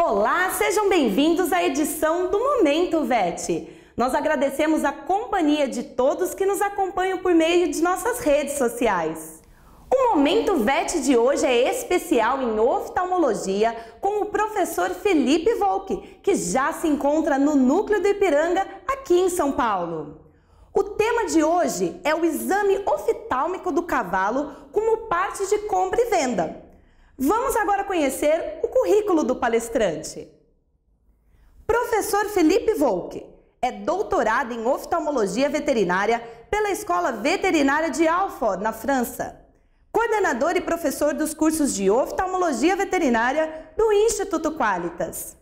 Olá, sejam bem-vindos à edição do Momento VET. Nós agradecemos a companhia de todos que nos acompanham por meio de nossas redes sociais. O Momento VET de hoje é especial em oftalmologia com o professor Felipe Volk, que já se encontra no Núcleo do Ipiranga, aqui em São Paulo. O tema de hoje é o exame oftálmico do cavalo como parte de compra e venda. Vamos agora conhecer o currículo do palestrante. Professor Felipe Volk é doutorado em oftalmologia veterinária pela Escola Veterinária de Alfort, na França. Coordenador e professor dos cursos de oftalmologia veterinária do Instituto Qualitas.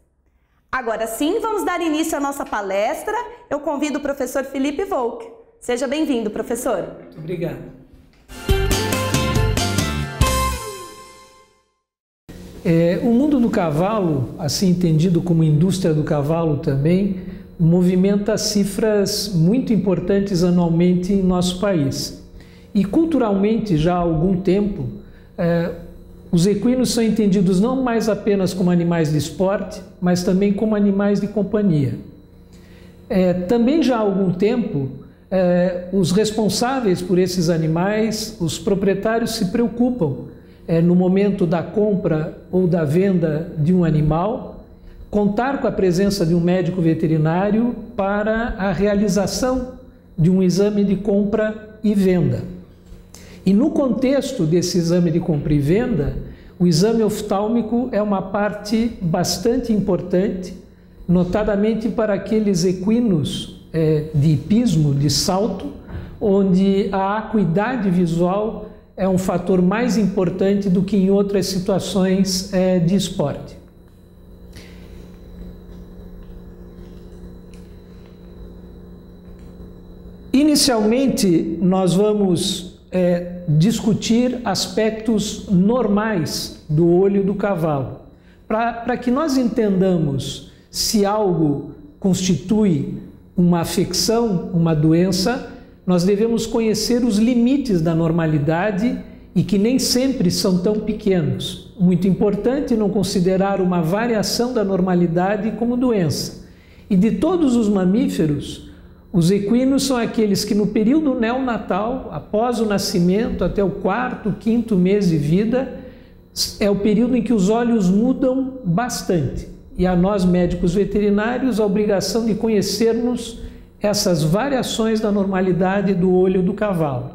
Agora sim, vamos dar início à nossa palestra. Eu convido o professor Felipe Volk. Seja bem-vindo, professor. Muito obrigado. O mundo do cavalo, assim entendido como indústria do cavalo também, movimenta cifras muito importantes anualmente em nosso país. E culturalmente, já há algum tempo, os equinos são entendidos não mais apenas como animais de esporte, mas também como animais de companhia. Também já há algum tempo, os responsáveis por esses animais, os proprietários se preocupam no momento da compra ou da venda de um animal, contar com a presença de um médico veterinário para a realização de um exame de compra e venda. E no contexto desse exame de compra e venda, o exame oftálmico é uma parte bastante importante, notadamente para aqueles equinos de hipismo, de salto, onde a acuidade visual é um fator mais importante do que em outras situações de esporte. Inicialmente, nós vamos discutir aspectos normais do olho do cavalo, para que nós entendamos se algo constitui uma afecção, uma doença. Nós devemos conhecer os limites da normalidade e que nem sempre são tão pequenos. Muito importante não considerar uma variação da normalidade como doença. E de todos os mamíferos, os equinos são aqueles que no período neonatal, após o nascimento, até o 4º, 5º mês de vida, é o período em que os olhos mudam bastante. E a nós, médicos veterinários, a obrigação de conhecermos essas variações da normalidade do olho do cavalo.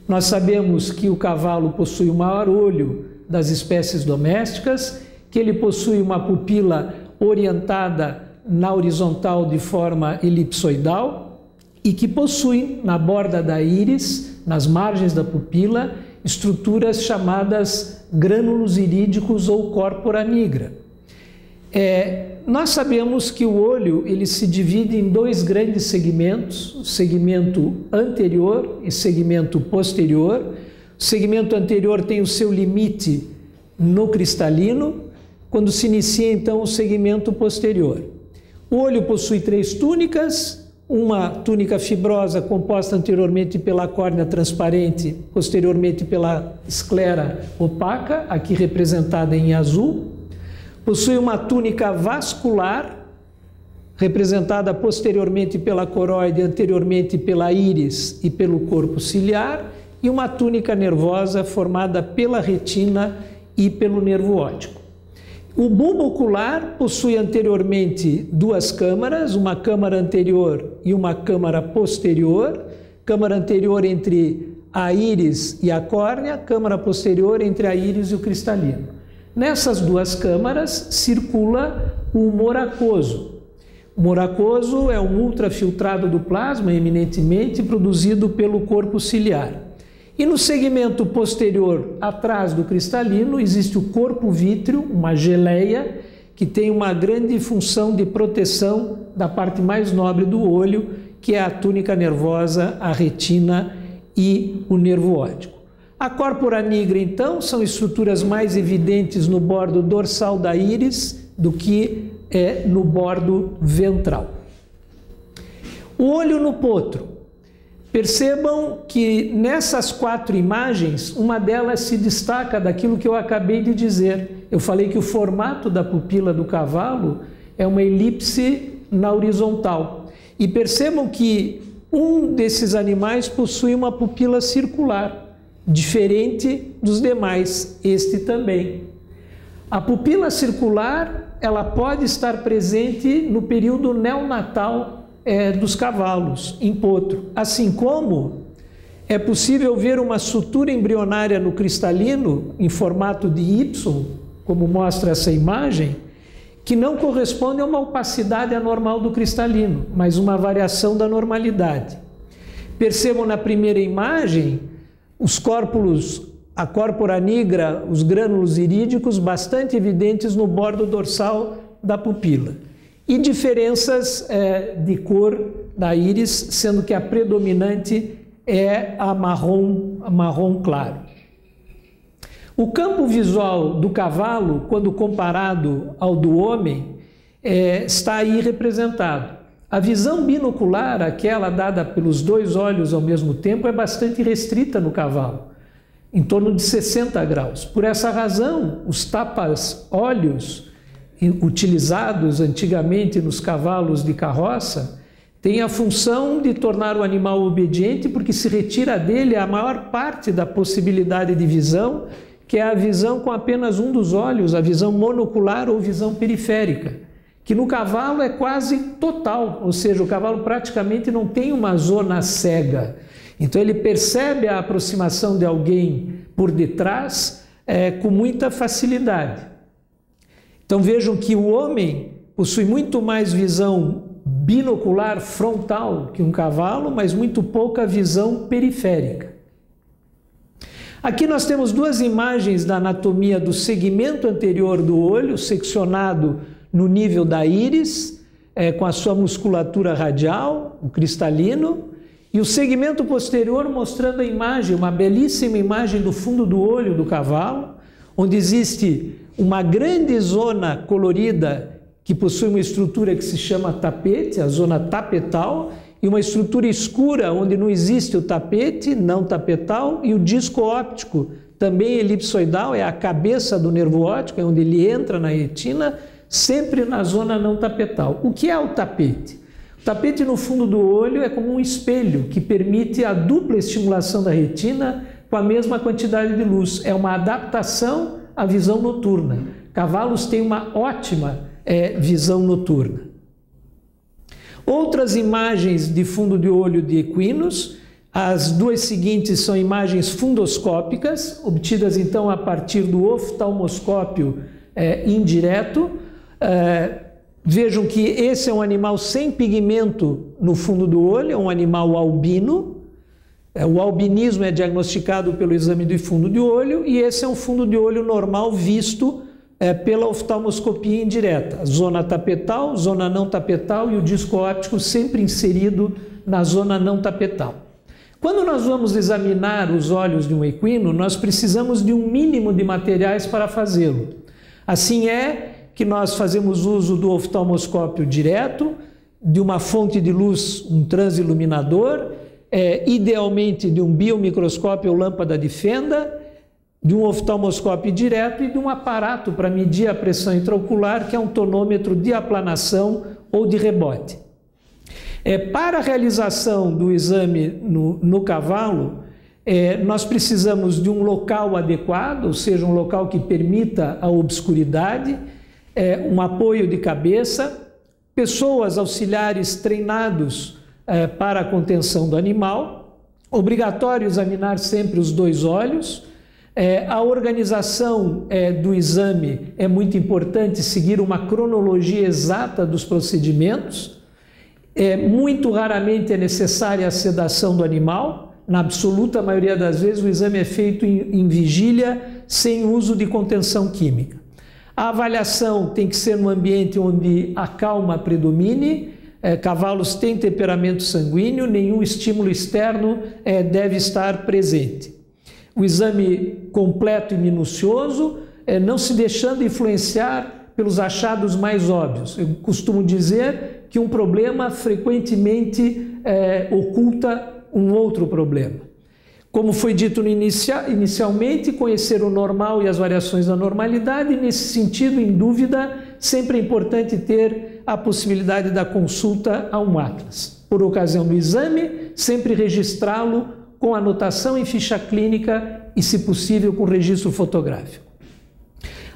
Nós sabemos que o cavalo possui o maior olho das espécies domésticas, que ele possui uma pupila orientada na horizontal de forma elipsoidal e que possui na borda da íris, nas margens da pupila, estruturas chamadas grânulos irídicos ou córpora nigra. Nós sabemos que o olho ele se divide em dois grandes segmentos, segmento anterior e segmento posterior. O segmento anterior tem o seu limite no cristalino, quando se inicia então o segmento posterior. O olho possui 3 túnicas, uma túnica fibrosa composta anteriormente pela córnea transparente, posteriormente pela esclera opaca, aqui representada em azul. Possui uma túnica vascular, representada posteriormente pela coroide, anteriormente pela íris e pelo corpo ciliar, e uma túnica nervosa formada pela retina e pelo nervo óptico. O bulbo ocular possui anteriormente 2 câmaras, uma câmara anterior e uma câmara posterior, câmara anterior entre a íris e a córnea, câmara posterior entre a íris e o cristalino. Nessas 2 câmaras circula o humor aquoso. O humor aquoso é um ultrafiltrado do plasma, eminentemente produzido pelo corpo ciliar. E no segmento posterior, atrás do cristalino, existe o corpo vítreo, uma geleia, que tem uma grande função de proteção da parte mais nobre do olho, que é a túnica nervosa, a retina e o nervo óptico. A córpora nigra, então, são estruturas mais evidentes no bordo dorsal da íris do que no bordo ventral. O olho no potro. Percebam que nessas 4 imagens, uma delas se destaca daquilo que eu acabei de dizer, eu falei que o formato da pupila do cavalo é uma elipse na horizontal. E percebam que um desses animais possui uma pupila circular, diferente dos demais, este também. A pupila circular, ela pode estar presente no período neonatal dos cavalos, em potro, assim como é possível ver uma sutura embrionária no cristalino em formato de Y, como mostra essa imagem, que não corresponde a uma opacidade anormal do cristalino, mas uma variação da normalidade. Percebam na primeira imagem os córpulos, a córpora nigra, os grânulos irídicos bastante evidentes no bordo dorsal da pupila. E diferenças de cor da íris, sendo que a predominante é a marrom claro. O campo visual do cavalo, quando comparado ao do homem, está aí representado. A visão binocular, aquela dada pelos dois olhos ao mesmo tempo, é bastante restrita no cavalo, em torno de 60 graus. Por essa razão, os tapas-olhos utilizados antigamente nos cavalos de carroça têm a função de tornar o animal obediente, porque se retira dele a maior parte da possibilidade de visão, que é a visão com apenas um dos olhos, a visão monocular ou visão periférica, que no cavalo é quase total, ou seja, o cavalo praticamente não tem uma zona cega. Então ele percebe a aproximação de alguém por detrás com muita facilidade. Então vejam que o homem possui muito mais visão binocular frontal que um cavalo, mas muito pouca visão periférica. Aqui nós temos duas imagens da anatomia do segmento anterior do olho, seccionado no nível da íris, com a sua musculatura radial, o cristalino, e o segmento posterior mostrando a imagem, uma belíssima imagem do fundo do olho do cavalo, onde existe uma grande zona colorida que possui uma estrutura que se chama tapete, a zona tapetal, e uma estrutura escura onde não existe o tapete, não tapetal, e o disco óptico, também elipsoidal, é a cabeça do nervo óptico, é onde ele entra na retina, sempre na zona não tapetal. O que é o tapete? O tapete no fundo do olho é como um espelho que permite a dupla estimulação da retina com a mesma quantidade de luz. É uma adaptação à visão noturna. Cavalos têm uma ótima visão noturna. Outras imagens de fundo de olho de equinos, as duas seguintes são imagens fundoscópicas, obtidas então a partir do oftalmoscópio indireto. Vejam que esse é um animal sem pigmento no fundo do olho, é um animal albino. O albinismo é diagnosticado pelo exame do fundo de olho e esse é um fundo de olho normal visto pela oftalmoscopia indireta. Zona tapetal, zona não tapetal e o disco óptico sempre inserido na zona não tapetal. Quando nós vamos examinar os olhos de um equino, nós precisamos de um mínimo de materiais para fazê-lo. Assim é que nós fazemos uso do oftalmoscópio direto, de uma fonte de luz, um transiluminador, idealmente de um biomicroscópio ou lâmpada de fenda, de um oftalmoscópio direto e de um aparato para medir a pressão intraocular, que é um tonômetro de aplanação ou de rebote. Para a realização do exame no cavalo, nós precisamos de um local adequado, ou seja, um local que permita a obscuridade, um apoio de cabeça, pessoas auxiliares treinados para a contenção do animal, obrigatório examinar sempre os dois olhos. A organização do exame é muito importante, seguir uma cronologia exata dos procedimentos. Muito raramente é necessária a sedação do animal. Na absoluta maioria das vezes o exame é feito em vigília, sem uso de contenção química. A avaliação tem que ser num ambiente onde a calma predomine. Cavalos têm temperamento sanguíneo, nenhum estímulo externo deve estar presente. O exame completo e minucioso, não se deixando influenciar pelos achados mais óbvios. Eu costumo dizer que um problema frequentemente oculta um outro problema. Como foi dito inicialmente, conhecer o normal e as variações da normalidade, e nesse sentido, em dúvida, sempre é importante ter a possibilidade da consulta a um atlas. Por ocasião do exame, sempre registrá-lo com anotação em ficha clínica e, se possível, com registro fotográfico.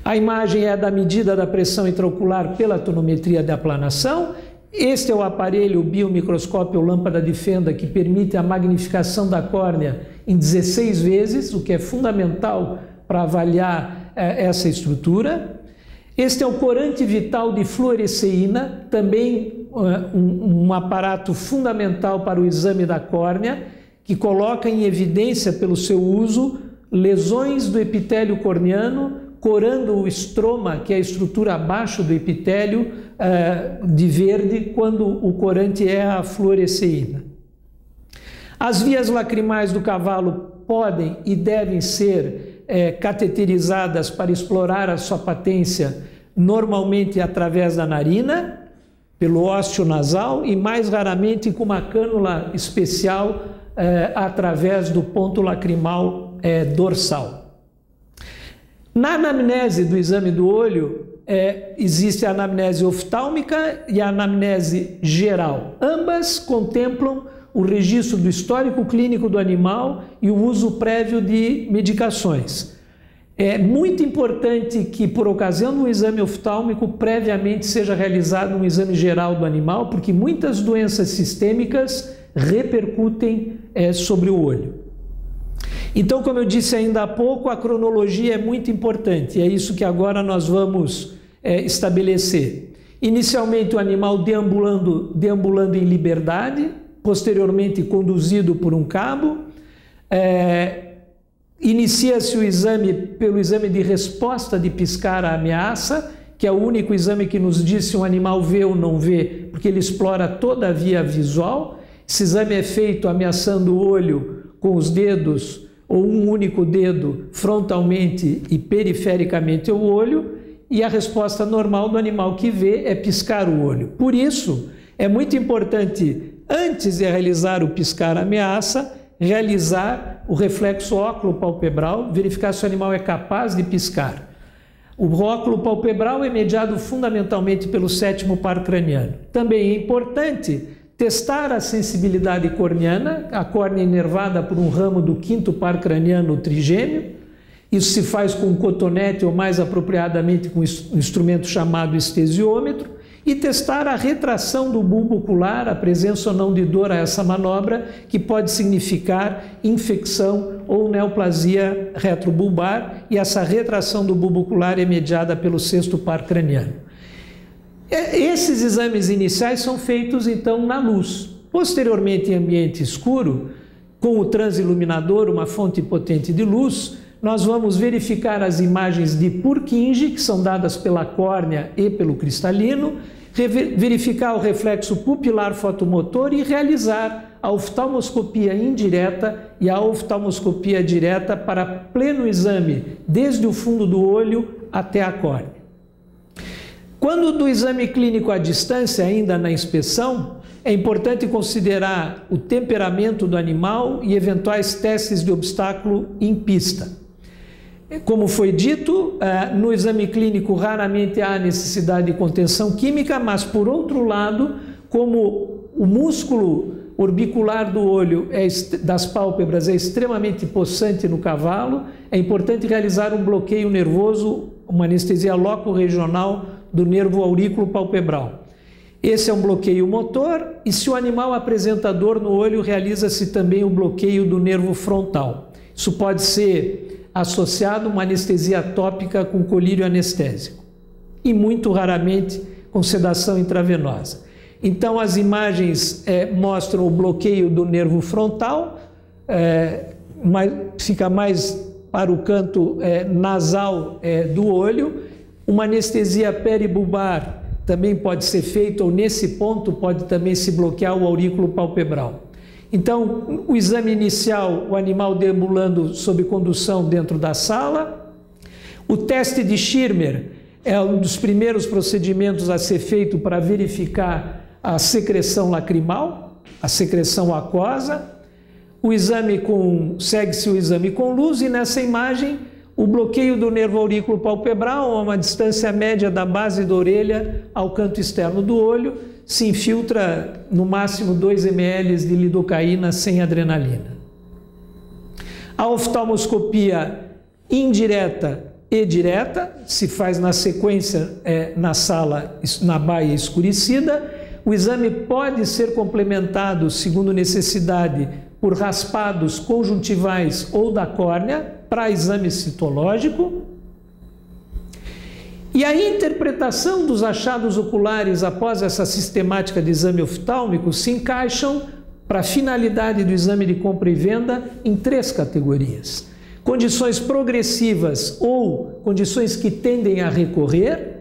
A imagem é da medida da pressão intraocular pela tonometria de aplanação. Este é o aparelho, o biomicroscópio ou lâmpada de fenda, que permite a magnificação da córnea em 16 vezes, o que é fundamental para avaliar essa estrutura. Este é o corante vital de fluoresceína, também um aparato fundamental para o exame da córnea, que coloca em evidência, pelo seu uso, lesões do epitélio corneano, corando o estroma, que é a estrutura abaixo do epitélio, de verde, quando o corante é a fluoresceína. As vias lacrimais do cavalo podem e devem ser cateterizadas para explorar a sua patência, normalmente através da narina, pelo ósseo nasal, e mais raramente com uma cânula especial através do ponto lacrimal dorsal. Na anamnese do exame do olho, existe a anamnese oftálmica e a anamnese geral. Ambas contemplam o registro do histórico clínico do animal e o uso prévio de medicações. É muito importante que, por ocasião do exame oftálmico, previamente seja realizado um exame geral do animal, porque muitas doenças sistêmicas repercutem sobre o olho. Então, como eu disse ainda há pouco, a cronologia é muito importante, é isso que agora nós vamos estabelecer. Inicialmente, o animal deambulando em liberdade, posteriormente conduzido por um cabo. Inicia-se o exame pelo exame de resposta de piscar à ameaça, que é o único exame que nos diz se um animal vê ou não vê, porque ele explora toda a via visual. Esse exame é feito ameaçando o olho com os dedos ou um único dedo frontalmente e perifericamente ao olho, e a resposta normal do animal que vê é piscar o olho. Por isso, é muito importante, antes de realizar o piscar ameaça, realizar o reflexo óculo-palpebral, verificar se o animal é capaz de piscar. O óculo palpebral é mediado fundamentalmente pelo sétimo par craniano. Também é importante testar a sensibilidade corneana, a córnea inervada por um ramo do quinto par craniano trigêmeo. Isso se faz com um cotonete ou, mais apropriadamente, com um instrumento chamado estesiômetro, e testar a retração do bulbo ocular, a presença ou não de dor a essa manobra, que pode significar infecção ou neoplasia retrobulbar, e essa retração do bulbo ocular é mediada pelo sexto par craniano. Esses exames iniciais são feitos, então, na luz. Posteriormente, em ambiente escuro, com o transiluminador, uma fonte potente de luz, nós vamos verificar as imagens de Purkinje, que são dadas pela córnea e pelo cristalino, verificar o reflexo pupilar fotomotor e realizar a oftalmoscopia indireta e a oftalmoscopia direta para pleno exame, desde o fundo do olho até a córnea. Quando do exame clínico à distância, ainda na inspeção, é importante considerar o temperamento do animal e eventuais testes de obstáculo em pista. Como foi dito, no exame clínico raramente há necessidade de contenção química, mas, por outro lado, como o músculo orbicular do olho, das pálpebras, é extremamente possante no cavalo, é importante realizar um bloqueio nervoso, uma anestesia loco-regional do nervo aurículo palpebral. Esse é um bloqueio motor, e se o animal apresenta dor no olho, realiza-se também o bloqueio do nervo frontal. Isso pode ser associado a uma anestesia tópica com colírio anestésico, e muito raramente com sedação intravenosa. Então, as imagens mostram o bloqueio do nervo frontal, fica mais para o canto nasal do olho. Uma anestesia peribulbar também pode ser feita, ou nesse ponto pode também se bloquear o aurículo palpebral. Então, o exame inicial, o animal deambulando sob condução dentro da sala. O teste de Schirmer é um dos primeiros procedimentos a ser feito para verificar a secreção lacrimal, a secreção aquosa. segue-se o exame com luz e nessa imagem o bloqueio do nervo aurículo palpebral a uma distância média da base da orelha ao canto externo do olho, se infiltra no máximo 2 ml de lidocaína sem adrenalina. A oftalmoscopia indireta e direta se faz na sequência na sala, na baia escurecida. O exame pode ser complementado, segundo necessidade, por raspados conjuntivais ou da córnea para exame citológico. E a interpretação dos achados oculares após essa sistemática de exame oftálmico se encaixam para a finalidade do exame de compra e venda em 3 categorias. Condições progressivas ou condições que tendem a recorrer,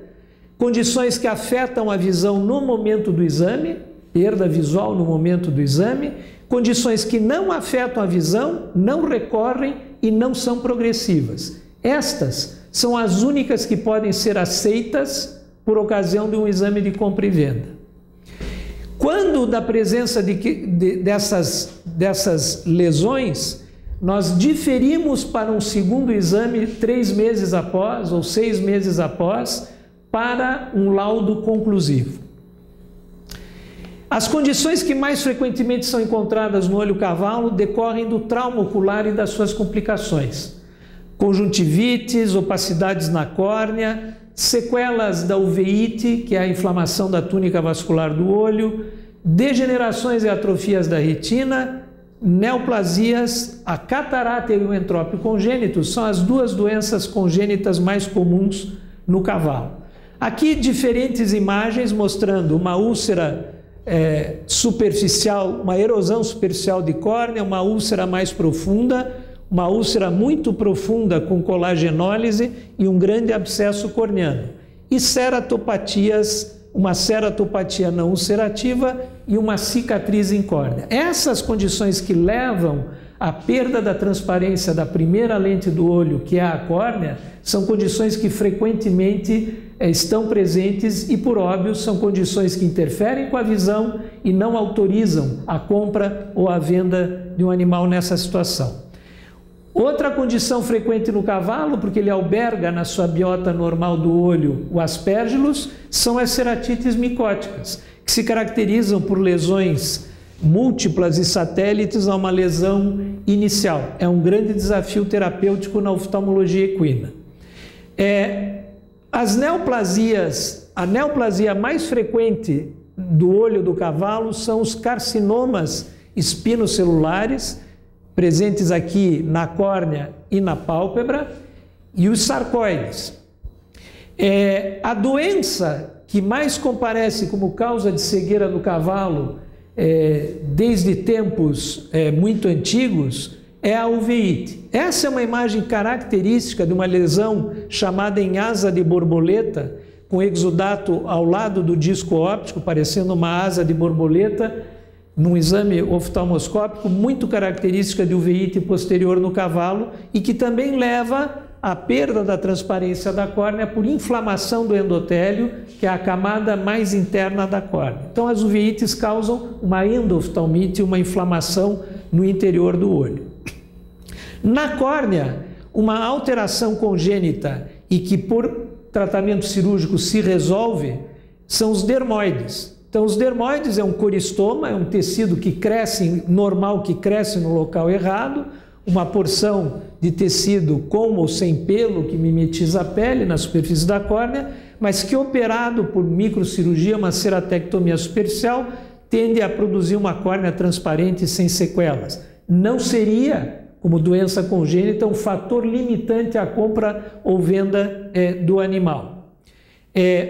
condições que afetam a visão no momento do exame, perda visual no momento do exame, condições que não afetam a visão, não recorrem e não são progressivas. Estas são as únicas que podem ser aceitas por ocasião de um exame de compra e venda. Quando da presença dessas lesões, nós diferimos para um segundo exame 3 meses após ou 6 meses após para um laudo conclusivo. As condições que mais frequentemente são encontradas no olho-cavalo decorrem do trauma ocular e das suas complicações. Conjuntivites, opacidades na córnea, sequelas da uveíte, que é a inflamação da túnica vascular do olho, degenerações e atrofias da retina, neoplasias, a catarata e o entrópio congênito são as 2 doenças congênitas mais comuns no cavalo. Aqui diferentes imagens mostrando uma úlcera superficial, uma erosão superficial de córnea, uma úlcera mais profunda, uma úlcera muito profunda com colagenólise e um grande abscesso corneano. E ceratopatias, uma ceratopatia não ulcerativa e uma cicatriz em córnea. Essas condições que levam à perda da transparência da primeira lente do olho, que é a córnea, são condições que frequentemente estão presentes e, por óbvio, são condições que interferem com a visão e não autorizam a compra ou a venda de um animal nessa situação. Outra condição frequente no cavalo, porque ele alberga na sua biota normal do olho o aspergillus, são as ceratites micóticas, que se caracterizam por lesões múltiplas e satélites a uma lesão inicial. É um grande desafio terapêutico na oftalmologia equina. As neoplasias, a neoplasia mais frequente do olho do cavalo são os carcinomas espinocelulares, presentes aqui na córnea e na pálpebra, e os sarcoides. A doença que mais comparece como causa de cegueira no cavalo desde tempos muito antigos é a uveíte. Essa é uma imagem característica de uma lesão chamada em asa de borboleta, com exudato ao lado do disco óptico, parecendo uma asa de borboleta, num exame oftalmoscópico, muito característica de uveíte posterior no cavalo e que também leva à perda da transparência da córnea por inflamação do endotélio, que é a camada mais interna da córnea. Então, as uveites causam uma endoftalmite, uma inflamação no interior do olho. Na córnea, uma alteração congênita e que por tratamento cirúrgico se resolve são os dermoides. Então, os dermoides é um coristoma, é um tecido que cresce, normal, que cresce no local errado, uma porção de tecido com ou sem pelo que mimetiza a pele na superfície da córnea, mas que operado por microcirurgia, uma ceratectomia superficial, tende a produzir uma córnea transparente sem sequelas. Não seria, como doença congênita, um fator limitante à compra ou venda do animal.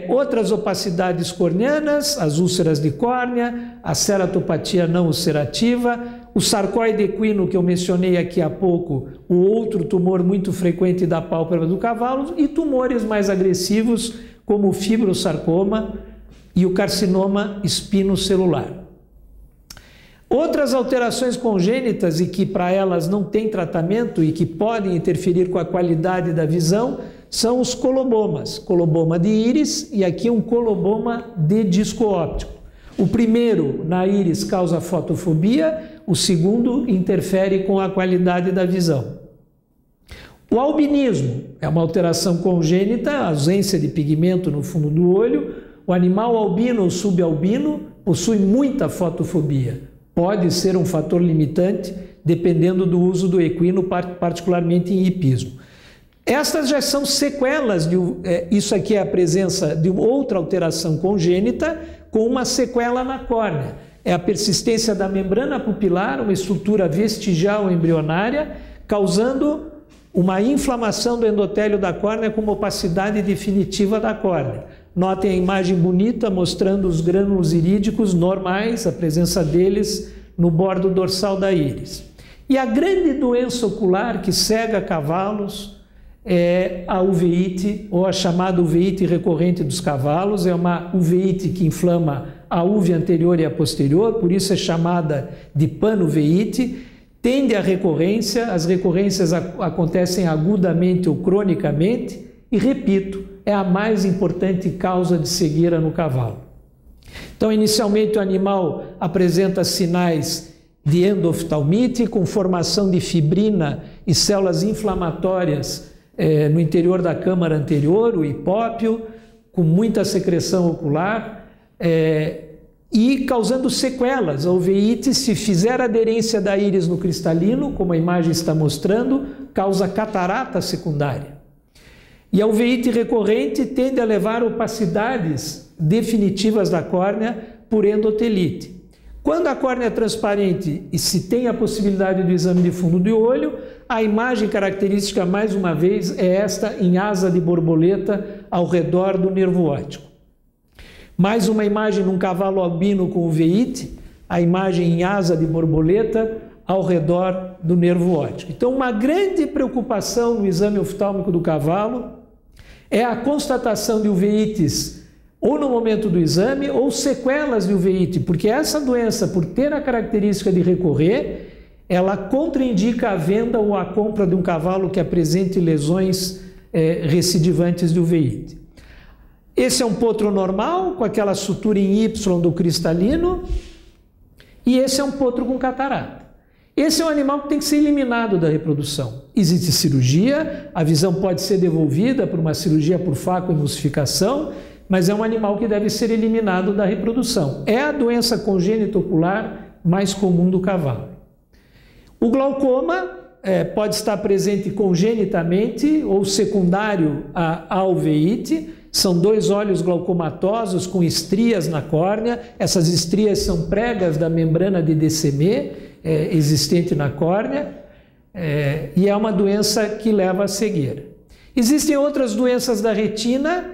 Outras opacidades corneanas, as úlceras de córnea, a ceratopatia não ulcerativa, o sarcoide equino que eu mencionei aqui há pouco, o outro tumor muito frequente da pálpebra do cavalo, e tumores mais agressivos como o fibrosarcoma e o carcinoma espinocelular. Outras alterações congênitas e que para elas não tem tratamento e que podem interferir com a qualidade da visão são os colobomas, coloboma de íris e aqui um coloboma de disco óptico. O primeiro, na íris, causa fotofobia, o segundo interfere com a qualidade da visão. O albinismo é uma alteração congênita, ausência de pigmento no fundo do olho. O animal albino ou subalbino possui muita fotofobia. Pode ser um fator limitante, dependendo do uso do equino, particularmente em hipismo. Estas já são sequelas, isso aqui é a presença de outra alteração congênita com uma sequela na córnea. É a persistência da membrana pupilar, uma estrutura vestigial embrionária, causando uma inflamação do endotélio da córnea com uma opacidade definitiva da córnea. Notem a imagem bonita mostrando os grânulos irídicos normais, a presença deles no bordo dorsal da íris. E a grande doença ocular que cega cavalos é a uveíte, ou a chamada uveíte recorrente dos cavalos. É uma uveíte que inflama a úvea anterior e a posterior, por isso é chamada de panuveíte. Tende à recorrência, as recorrências acontecem agudamente ou cronicamente, e repito, é a mais importante causa de cegueira no cavalo. Então, inicialmente o animal apresenta sinais de endoftalmite, com formação de fibrina e células inflamatórias no interior da câmara anterior, o hipópio, com muita secreção ocular, e causando sequelas. A uveíte, se fizer aderência da íris no cristalino, como a imagem está mostrando, causa catarata secundária. E a uveíte recorrente tende a levar opacidades definitivas da córnea por endotelite. Quando a córnea é transparente e se tem a possibilidade do exame de fundo do olho, a imagem característica, mais uma vez, é esta em asa de borboleta ao redor do nervo óptico. Mais uma imagem num cavalo albino com uveíte, a imagem em asa de borboleta ao redor do nervo óptico. Então, uma grande preocupação no exame oftálmico do cavalo é a constatação de uveites ou no momento do exame ou sequelas de uveíte, porque essa doença, por ter a característica de recorrer, ela contraindica a venda ou a compra de um cavalo que apresente lesões recidivantes de uveíte. Esse é um potro normal, com aquela sutura em Y do cristalino, e esse é um potro com catarata. Esse é um animal que tem que ser eliminado da reprodução. Existe cirurgia, a visão pode ser devolvida por uma cirurgia por facoemulsificação, mas é um animal que deve ser eliminado da reprodução. É a doença congênita ocular mais comum do cavalo. O glaucoma pode estar presente congenitamente ou secundário à uveíte. São dois olhos glaucomatosos com estrias na córnea. Essas estrias são pregas da membrana de Descemet existente na córnea, e é uma doença que leva à cegueira. Existem outras doenças da retina,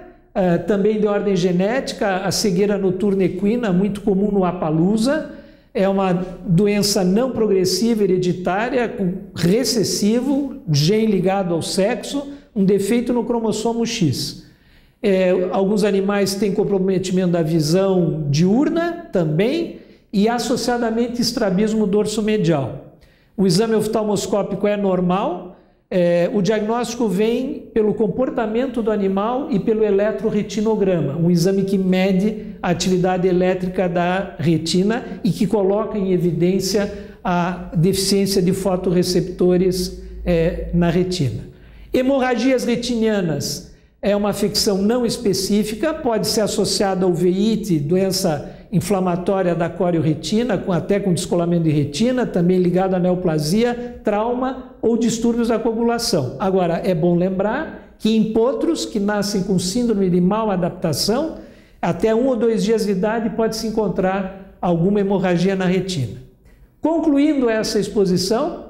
também de ordem genética. A cegueira noturna equina, muito comum no Appaloosa, é uma doença não progressiva, hereditária, com recessivo, gene ligado ao sexo, um defeito no cromossomo X. Alguns animais têm comprometimento da visão diurna também, e associadamente estrabismo dorsomedial. O exame oftalmoscópico é normal, o diagnóstico vem pelo comportamento do animal e pelo eletroretinograma, um exame que mede a atividade elétrica da retina e que coloca em evidência a deficiência de fotorreceptores na retina. Hemorragias retinianas é uma afecção não específica, pode ser associada ao uveíte, doença inflamatória da coreo-retina, até com descolamento de retina, também ligado à neoplasia, trauma ou distúrbios da coagulação. Agora, é bom lembrar que em potros que nascem com síndrome de mal adaptação, até 1 ou 2 dias de idade pode-se encontrar alguma hemorragia na retina. Concluindo essa exposição,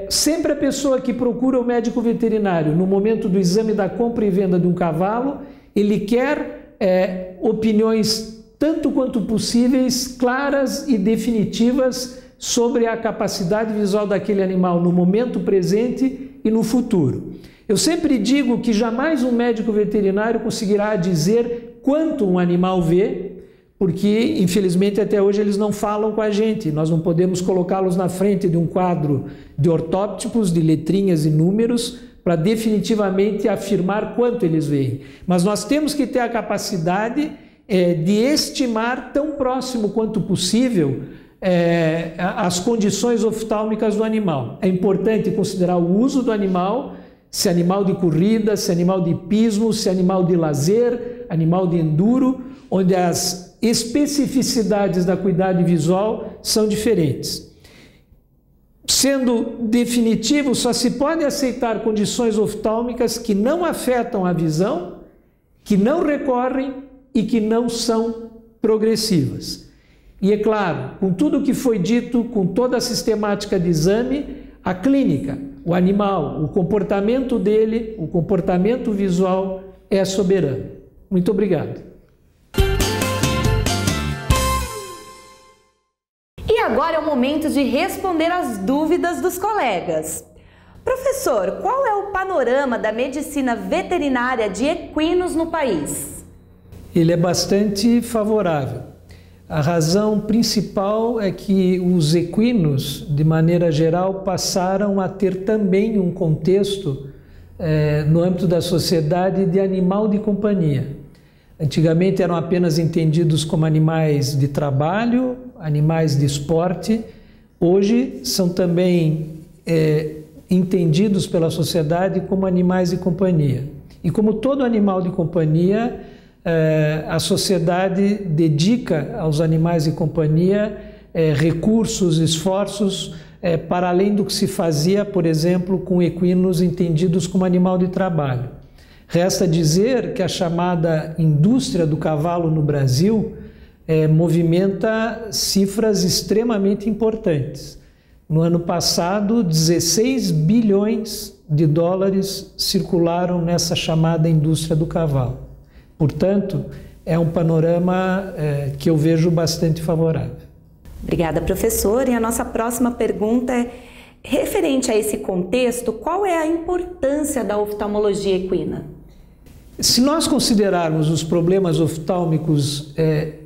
sempre a pessoa que procura o médico veterinário no momento do exame da compra e venda de um cavalo, ele quer opiniões tanto quanto possíveis, claras e definitivas sobre a capacidade visual daquele animal no momento presente e no futuro. Eu sempre digo que jamais um médico veterinário conseguirá dizer quanto um animal vê, porque, infelizmente, até hoje eles não falam com a gente. Nós não podemos colocá-los na frente de um quadro de ortóptipos, de letrinhas e números, para definitivamente afirmar quanto eles veem. Mas nós temos que ter a capacidade de estimar tão próximo quanto possível as condições oftálmicas do animal. É importante considerar o uso do animal, se é animal de corrida, se é animal de hipismo, se é animal de lazer, animal de enduro, onde as especificidades da acuidade visual são diferentes. Sendo definitivo, só se pode aceitar condições oftálmicas que não afetam a visão, que não recorrem e que não são progressivas. E é claro, com tudo o que foi dito, com toda a sistemática de exame, a clínica, o animal, o comportamento dele, o comportamento visual é soberano. Muito obrigado. E agora é o momento de responder às dúvidas dos colegas. Professor, qual é o panorama da medicina veterinária de equinos no país? Ele é bastante favorável. A razão principal é que os equinos, de maneira geral, passaram a ter também um contexto no âmbito da sociedade de animal de companhia. Antigamente eram apenas entendidos como animais de trabalho, animais de esporte. Hoje são também entendidos pela sociedade como animais de companhia. E como todo animal de companhia, a sociedade dedica aos animais de companhia recursos, esforços, para além do que se fazia, por exemplo, com equinos entendidos como animal de trabalho. Resta dizer que a chamada indústria do cavalo no Brasil movimenta cifras extremamente importantes. No ano passado, 16 bilhões de dólares circularam nessa chamada indústria do cavalo. Portanto, é um panorama que eu vejo bastante favorável. Obrigada, professor. E a nossa próxima pergunta é, referente a esse contexto, qual é a importância da oftalmologia equina? Se nós considerarmos os problemas oftálmicos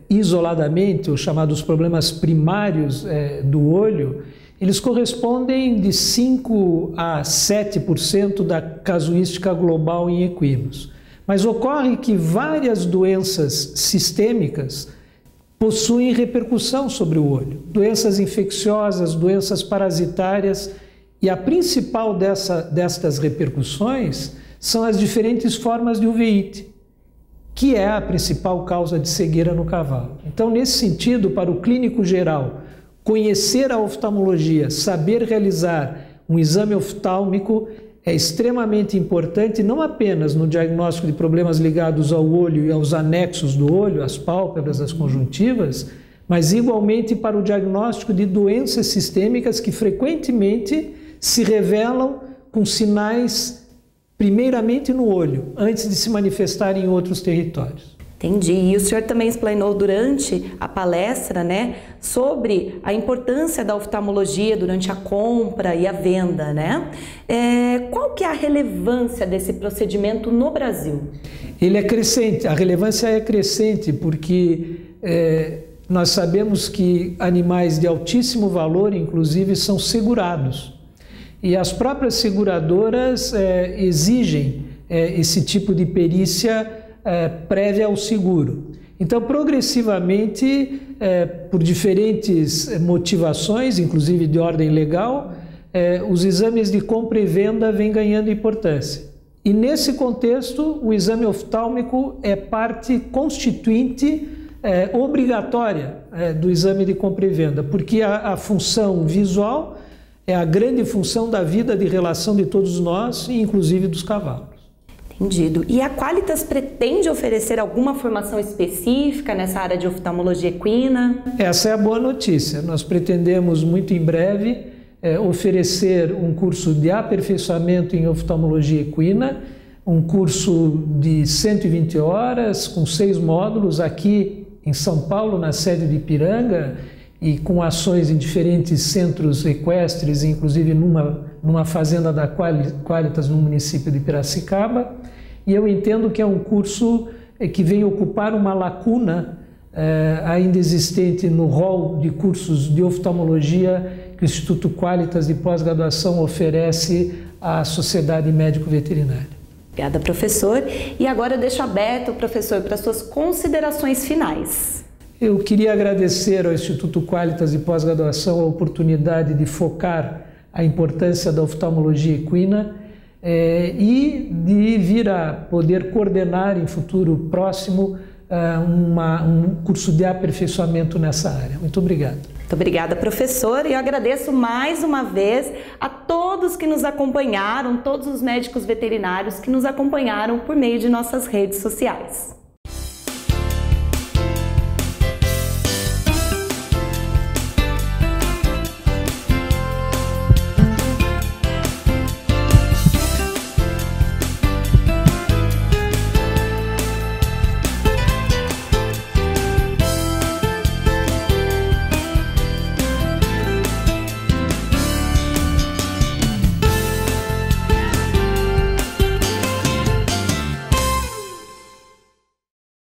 isoladamente, os chamados problemas primários do olho, eles correspondem de 5 a 7% da casuística global em equinos. Mas ocorre que várias doenças sistêmicas possuem repercussão sobre o olho. Doenças infecciosas, doenças parasitárias, e a principal destas repercussões são as diferentes formas de uveíte, que é a principal causa de cegueira no cavalo. Então, nesse sentido, para o clínico geral, conhecer a oftalmologia, saber realizar um exame oftálmico é extremamente importante, não apenas no diagnóstico de problemas ligados ao olho e aos anexos do olho, as pálpebras, as conjuntivas, mas igualmente para o diagnóstico de doenças sistêmicas que frequentemente se revelam com sinais primeiramente no olho, antes de se manifestarem em outros territórios. Entendi. E o senhor também explanou durante a palestra, né, sobre a importância da oftalmologia durante a compra e a venda, né? Qual que é a relevância desse procedimento no Brasil? Ele é crescente, a relevância é crescente porque nós sabemos que animais de altíssimo valor, inclusive, são segurados. E as próprias seguradoras exigem esse tipo de perícia prévia ao seguro. Então, progressivamente, por diferentes motivações, inclusive de ordem legal, os exames de compra e venda vêm ganhando importância. E nesse contexto, o exame oftálmico é parte constituinte obrigatória do exame de compra e venda, porque a função visual é a grande função da vida de relação de todos nós, inclusive dos cavalos. Entendido. E a Qualitas pretende oferecer alguma formação específica nessa área de oftalmologia equina? Essa é a boa notícia. Nós pretendemos muito em breve oferecer um curso de aperfeiçoamento em oftalmologia equina, um curso de 120 horas, com 6 módulos, aqui em São Paulo, na sede de Ipiranga, e com ações em diferentes centros equestres, inclusive numa fazenda da Qualitas no município de Piracicaba. E eu entendo que é um curso que vem ocupar uma lacuna ainda existente no rol de cursos de oftalmologia que o Instituto Qualitas de pós-graduação oferece à sociedade médico-veterinária. Obrigada, professor. E agora eu deixo aberto, professor, para suas considerações finais. Eu queria agradecer ao Instituto Qualitas de Pós-Graduação a oportunidade de focar a importância da oftalmologia equina e de vir a poder coordenar em futuro próximo um curso de aperfeiçoamento nessa área. Muito obrigado. Muito obrigada, professor. E eu agradeço mais uma vez a todos que nos acompanharam, todos os médicos veterinários que nos acompanharam por meio de nossas redes sociais.